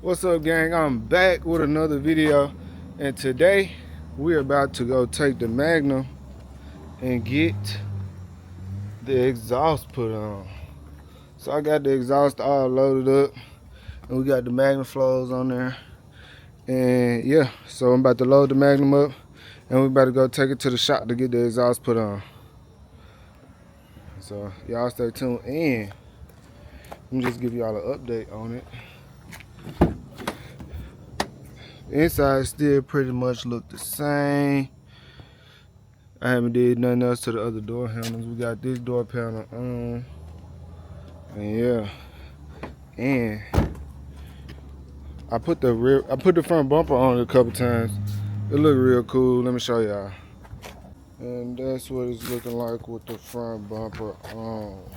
What's up, gang? I'm back with another video, and today we're about to go take the Magnum and get the exhaust put on. So I got the exhaust all loaded up, and we got the Magnum flows on there. And yeah, so I'm about to load the Magnum up, and we about to go take it to the shop to get the exhaust put on. So y'all stay tuned, and let me just give y'all an update on it. Inside still pretty much look the same. I haven't did nothing else to the other door handles. We got this door panel on. And yeah. And I put the front bumper on it a couple times. It look real cool. Let me show y'all. And that's what it's looking like with the front bumper on.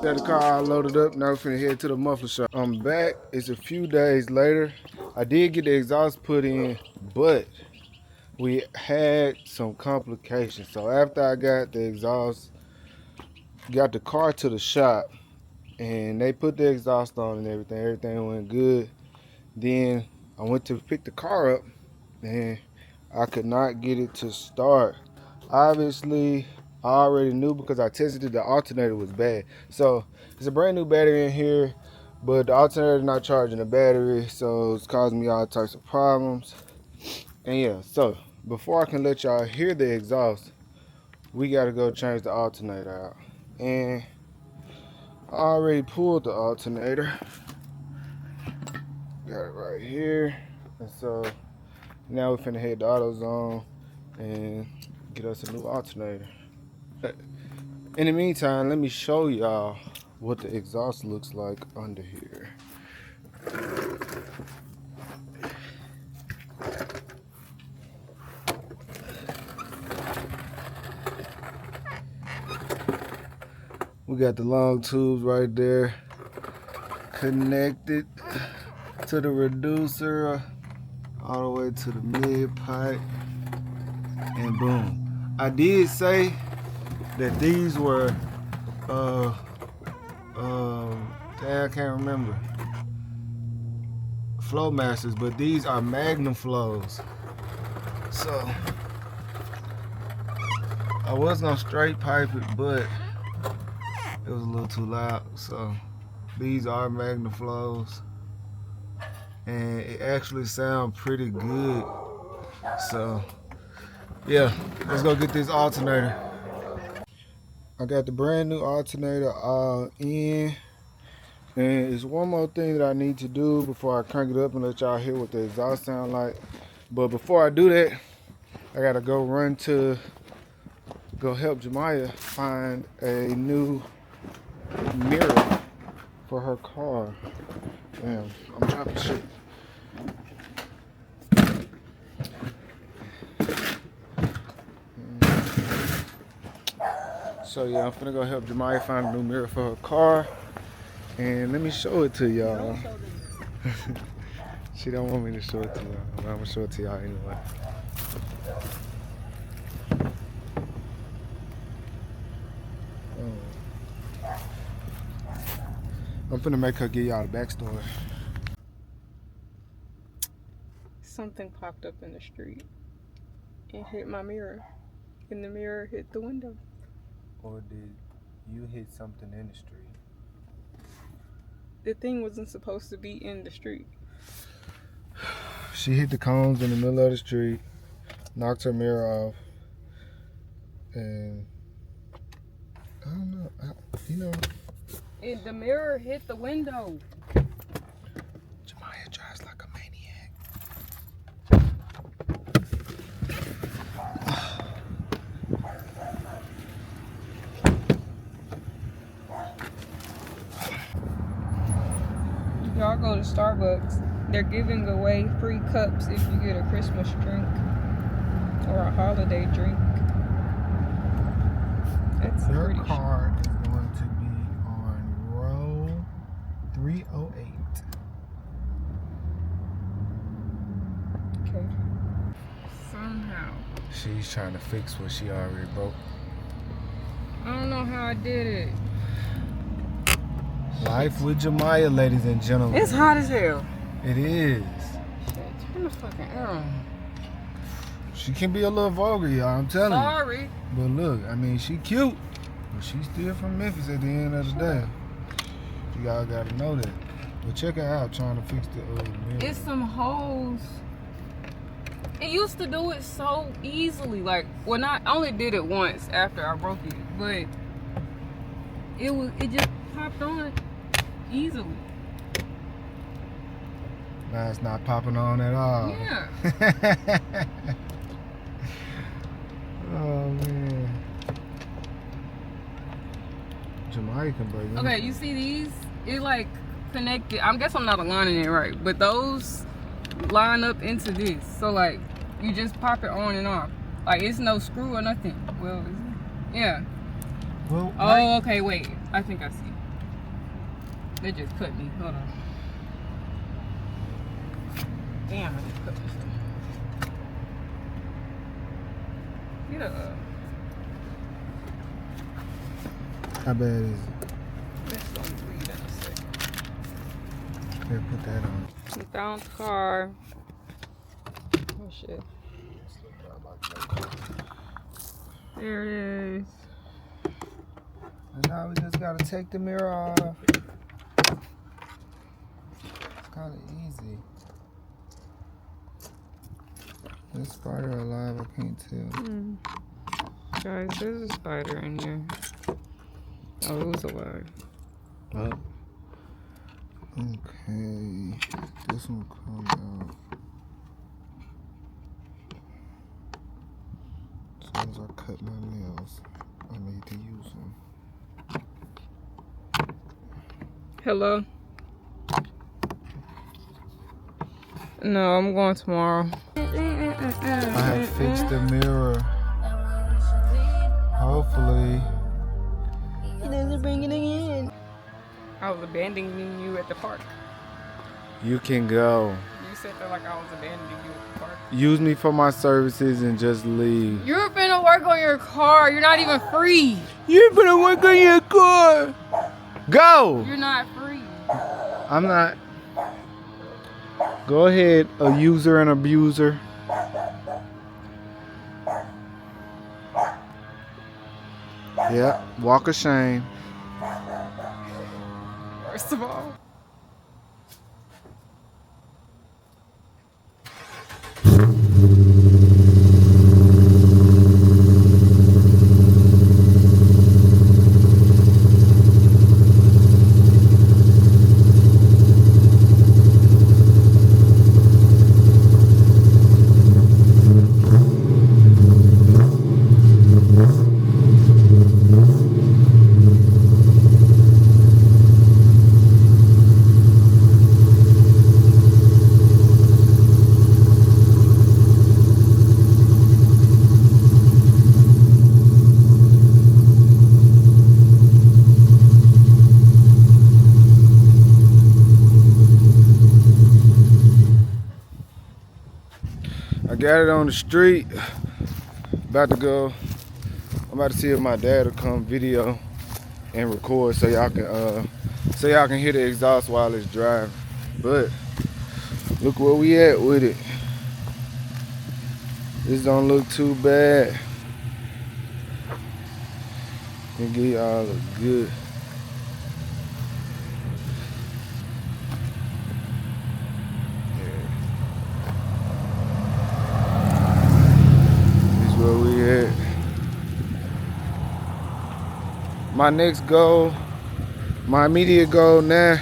Got the car all loaded up. Now we're finna head to the muffler shop. I'm back. It's a few days later. I did get the exhaust put in, but we had some complications. So after I got the exhaust, got the car to the shop, and they put the exhaust on and everything. Everything went good. Then I went to pick the car up, and I could not get it to start. Obviously, I already knew because I tested it, the alternator was bad. So it's a brand new battery in here, but the alternator is not charging the battery, so it's causing me all types of problems. And yeah, so before I can let y'all hear the exhaust, we gotta go change the alternator out. And I already pulled the alternator. Got it right here. And so now we're finna hit the AutoZone and get us a new alternator. In the meantime, let me show y'all what the exhaust looks like under here. We got the long tubes right there connected to the reducer all the way to the mid pipe, and boom. I did say that these were I can't remember, flow masters, but these are Magnum flows. So I was gonna straight pipe it, but it was a little too loud. So these are Magnum flows, and it actually sounds pretty good. So yeah, let's go get this alternator. I got the brand new alternator all in, and there's one more thing that I need to do before I crank it up and let y'all hear what the exhaust sound like. But before I do that, I gotta go help Jemiah find a new mirror for her car. Damn, I'm dropping shit. So yeah, I'm finna go help Jemiah find a new mirror for her car, and let me show it to y'all. She don't want me to show it to y'all, but I'm gonna show it to y'all anyway. I'm finna make her give y'all the backstory. Something popped up in the street and hit my mirror, and the mirror hit the window. Or did you hit something in the street? The thing wasn't supposed to be in the street. She hit the cones in the middle of the street, knocked her mirror off, and I don't know, And the mirror hit the window. Jemiah drives like a maniac. Y'all go to Starbucks. They're giving away free cups if you get a Christmas drink or a holiday drink. That's Your pretty card is going to be on row 308. Okay. Somehow. She's trying to fix what she already broke. I don't know how I did it. Life with Jemiah, ladies and gentlemen. It's hot as hell. It is. Shit, turn the fucking air on. She can be a little vulgar, y'all, I'm telling you. Sorry. But look, I mean, she cute. But she's still from Memphis at the end of the day. Y'all gotta know that. But check her out trying to fix the mirror. It's some holes. It used to do it so easily. Like, well, I only did it once after I broke it, but it just popped on easily. Now it's not popping on at all. Yeah. Oh man. Jemiah can break them. Okay, you see these? It like connected. I guess I'm not aligning it right, but those line up into this. So like, you just pop it on and off. Like it's no screw or nothing. Well, yeah. Well, oh, okay, wait. I think I see. They just cut me. Hold on. Damn, I just cut myself. Get up. How bad is it? Let's go read in a second. Here, put that on. We found the car. Oh shit. There it is. And now we just gotta take the mirror off. It's kind of easy. Is spider alive? I can't tell. Guys, there's a spider in here. Oh, it was alive. Oh. Okay. This one come out. As soon as I cut my nails, I need to use them. Hello? No, I'm going tomorrow. I have fixed the mirror. Hopefully. He doesn't bring it in. I was abandoning you at the park. You can go. You said that like I was abandoning you at the park. Use me for my services and just leave. You're finna work on your car. You're not even free. You're gonna work on your car. Go! You're not free. I'm not. Go ahead, a user and abuser. Yeah, walk of shame. First of all. I got it on the street. About to go. I'm about to see if my dad will come video and record so y'all can hear the exhaust while it's driving. But look where we at with it. This don't look too bad. Can give y'all a good. Where we at. My next goal, my immediate goal now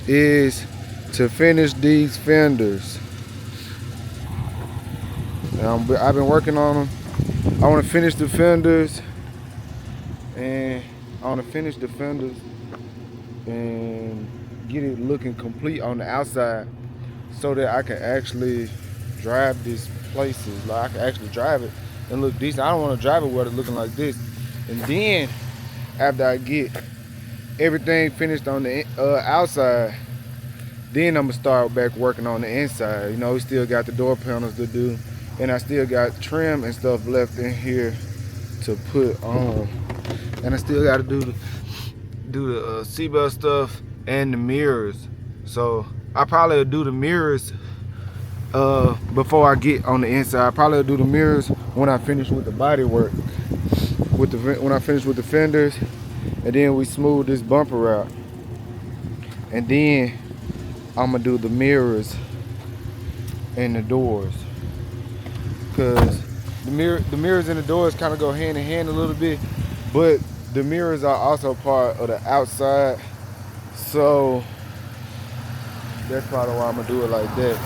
is to finish these fenders. I've been working on them. I want to finish the fenders and get it looking complete on the outside so that I can actually drive these places. Like I can actually drive it and look decent. I don't want to drive it where it's looking like this. And then after I get everything finished on the outside, then I'm gonna start back working on the inside. You know, we still got the door panels to do, and I still got trim and stuff left in here to put on, and I still got to do the seatbelt stuff and the mirrors. So I probably will do the mirrors before I get on the inside. I probably will do the mirrors when I finish with the body work, when I finish with the fenders, and then we smooth this bumper out, and then I'm gonna do the mirrors and the doors, because the mirrors and the doors kind of go hand in hand a little bit, but the mirrors are also part of the outside, so that's probably why I'm gonna do it like that.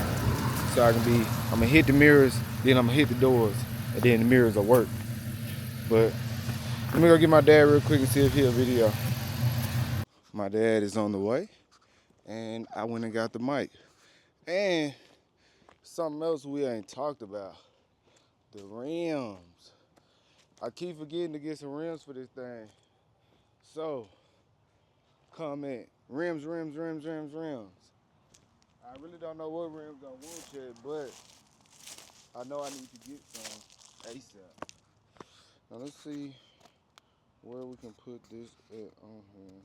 So I'm gonna hit the mirrors, then I'm gonna hit the doors, and then the mirrors will work. But let me go get my dad real quick and see if he'll video. My dad is on the way, and I went and got the mic. And something else we ain't talked about, the rims. I keep forgetting to get some rims for this thing. So, comment, rims. I really don't know what rims I want yet, but I know I need to get some ASAP. Now let's see where we can put this at on here.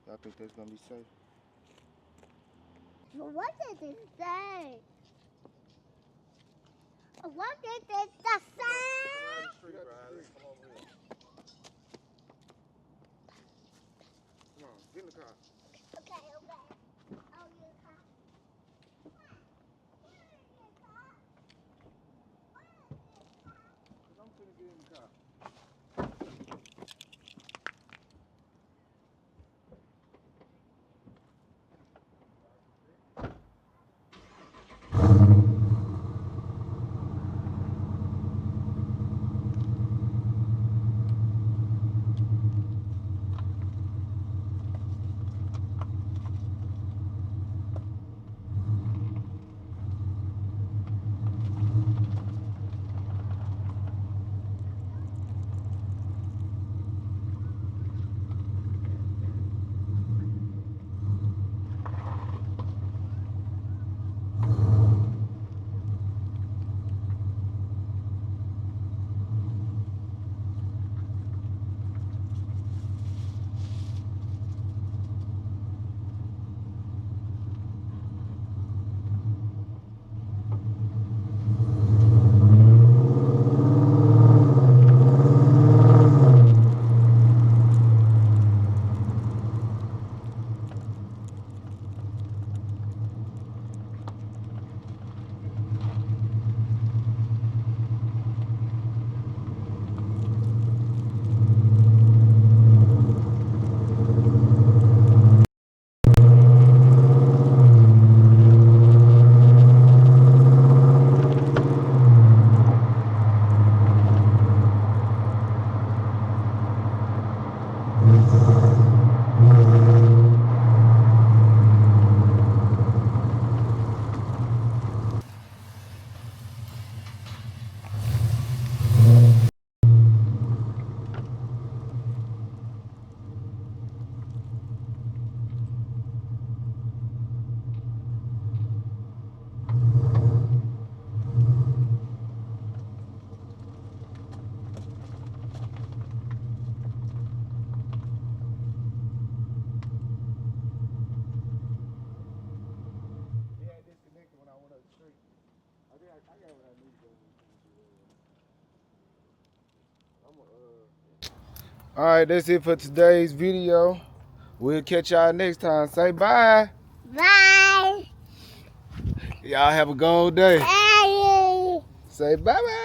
Y'all think that's gonna be safe? What did it say? What did it say? Come on, get in the car. Okay. Oh, your car. I'm finna get in the car. All right, that's it for today's video. We'll catch y'all next time. Say bye. Bye. Y'all have a gold day. Bye. Say bye-bye.